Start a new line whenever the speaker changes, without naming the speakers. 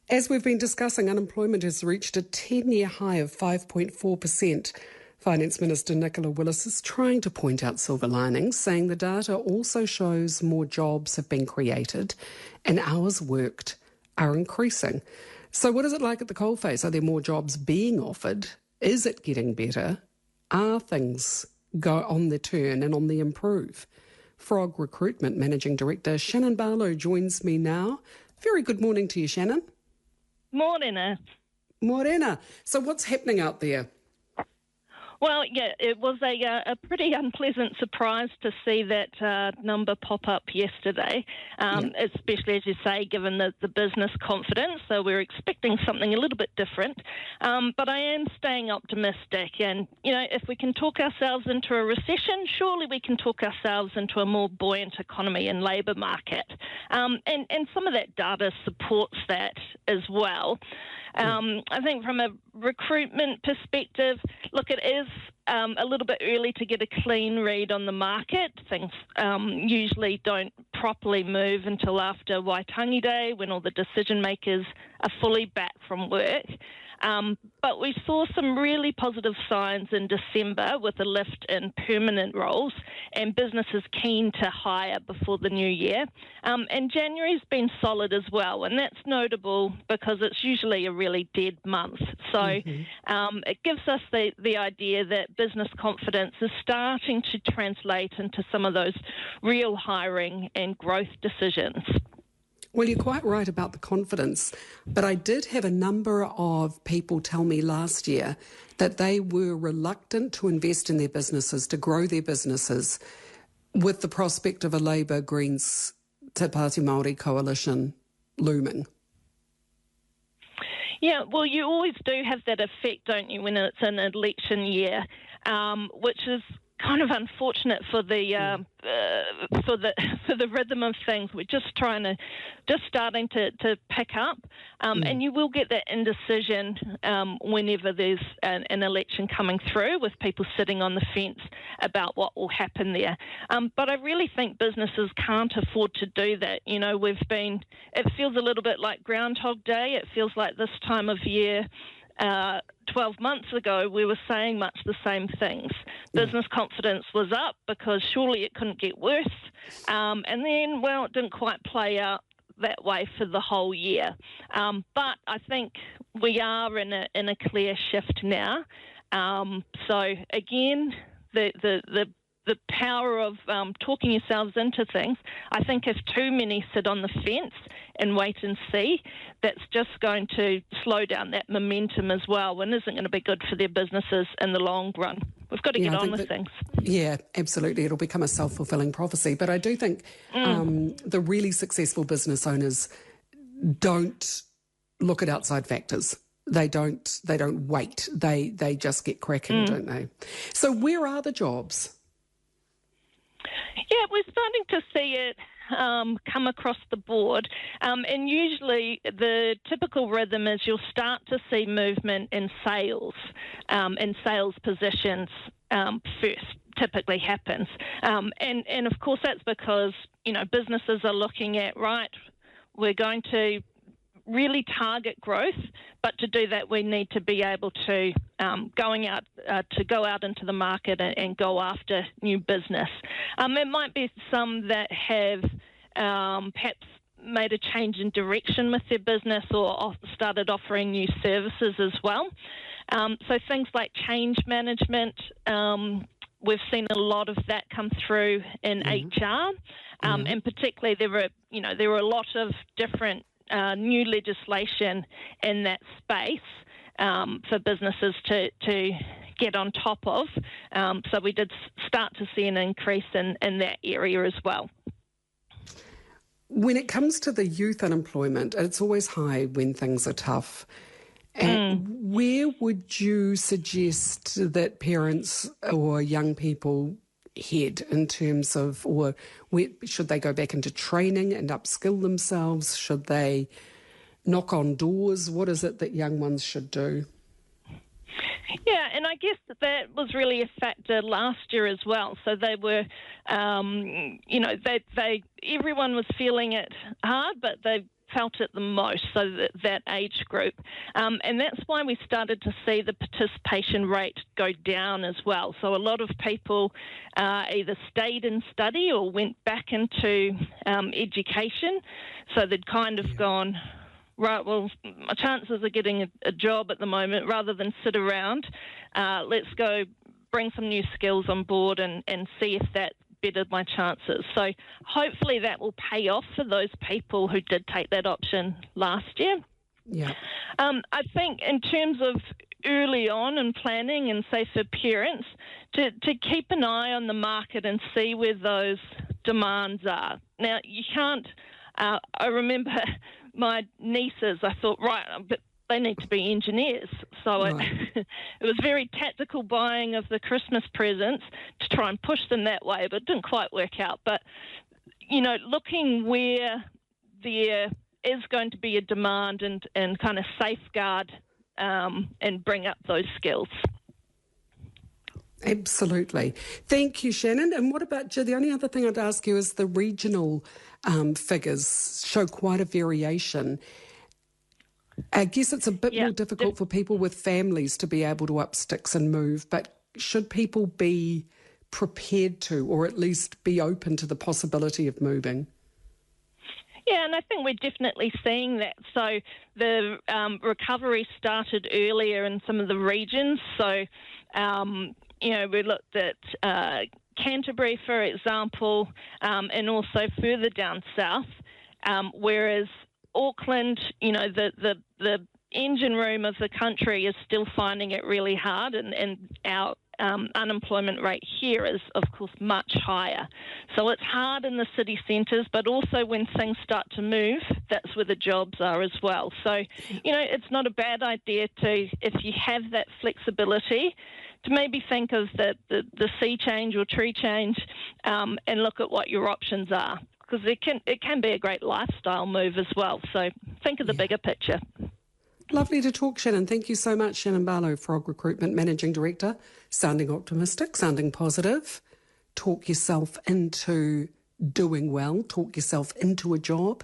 As we've been discussing, unemployment has reached a 10-year high of 5.4%. Finance Minister Nicola Willis is trying to point out silver linings, saying the data also shows more jobs have been created and hours worked are increasing. So what is it like at the coalface? Are there more jobs being offered? Is it getting better? Are things go on the turn and on the improve? Frog Recruitment Managing Director Shannon Barlow joins me now. Very good morning to you, Shannon.
Morena.
Morena. So what's happening out there?
Well, yeah, it was a pretty unpleasant surprise to see that number pop up yesterday, especially, as you say, given the business confidence. So we're expecting something a little bit different. But I am staying optimistic. And, you know, if we can talk ourselves into a recession, surely we can talk ourselves into a more buoyant economy and labour market. And some of that data supports that as well. I think from a recruitment perspective, look, it is a little bit early to get a clean read on the market. Things usually don't properly move until after Waitangi Day, when all the decision makers are fully back from work. But we saw some really positive signs in December with a lift in permanent roles and businesses keen to hire before the new year. And January's been solid as well, and that's notable because it's usually a really dead month. So it gives us the idea that business confidence is starting to translate into some of those real hiring and growth decisions.
Well, you're quite right about the confidence, but I did have a number of people tell me last year that they were reluctant to invest in their businesses, to grow their businesses, with the prospect of a Labour Greens Te Pāti Māori coalition looming.
Yeah, well, you always do have that effect, don't you, when it's an election year, which is kind of unfortunate for the rhythm of things. We're just starting to pick up, and you will get that indecision whenever there's an election coming through, with people sitting on the fence about what will happen there. But I really think businesses can't afford to do that. You know, it feels a little bit like Groundhog Day. It feels like this time of year 12 months ago, we were saying much the same things. Business confidence was up because surely it couldn't get worse. And then, well, it didn't quite play out that way for the whole year. But I think we are in a clear shift now. So again, the power of talking yourselves into things. I think if too many sit on the fence and wait and see, that's just going to slow down that momentum as well, and isn't going to be good for their businesses in the long run. We've got to get on with things.
Yeah, absolutely. It'll become a self-fulfilling prophecy. But I do think the really successful business owners don't look at outside factors. They don't wait. They just get cracking, don't they? So where are the jobs?
Yeah, we're starting to see it come across the board. And usually the typical rhythm is you'll start to see movement in sales positions first. Typically happens. And of course that's because, you know, businesses are looking at, right, we're going to really target growth, but to do that we need to be able to go out into the market and go after new business. It might be some that have perhaps made a change in direction with their business or started offering new services as well. So things like change management, we've seen a lot of that come through in HR, and particularly there were a lot of different new legislation in that space for businesses to get on top of. So we did start to see an increase in that area as well.
When it comes to the youth unemployment, it's always high when things are tough. And where would you suggest that parents or young people head in terms of, or should they go back into training and upskill themselves? Should they knock on doors? What is it that young ones should do?
Yeah, and I guess that was really a factor last year as well. So they were, everyone was feeling it hard, but they felt it the most, so that age group. And that's why we started to see the participation rate go down as well. So a lot of people either stayed in study or went back into education. So they'd kind of gone, right, well, my chances of getting a job at the moment, rather than sit around, let's go bring some new skills on board and see if that bettered my chances. So hopefully that will pay off for those people who did take that option last year.
Yeah.
I think in terms of early on in planning, and say for parents, to keep an eye on the market and see where those demands are. Now, you can't, I remember my nieces, I thought, right, but they need to be engineers. So right. It was very tactical buying of the Christmas presents to try and push them that way, but it didn't quite work out. But, you know, looking where there is going to be a demand and kind of safeguard and bring up those skills.
Absolutely. Thank you, Shannon. And what about, the only other thing I'd ask you is the regional figures show quite a variation. I guess it's a bit more difficult for people with families to be able to up sticks and move, but should people be prepared to, or at least be open to the possibility of moving?
Yeah, and I think we're definitely seeing that. So the recovery started earlier in some of the regions. So, you know, we looked at Canterbury, for example, and also further down south, whereas Auckland, you know, the engine room of the country is still finding it really hard, and our unemployment rate here is, of course, much higher. So it's hard in the city centres, but also when things start to move, that's where the jobs are as well. So, you know, it's not a bad idea to, if you have that flexibility, to maybe think of the sea change or tree change and look at what your options are. Because it can be a great lifestyle move as well. So think of the bigger picture.
Lovely to talk, Shannon. Thank you so much, Shannon Barlow, Frog Recruitment Managing Director. Sounding optimistic, sounding positive. Talk yourself into doing well. Talk yourself into a job.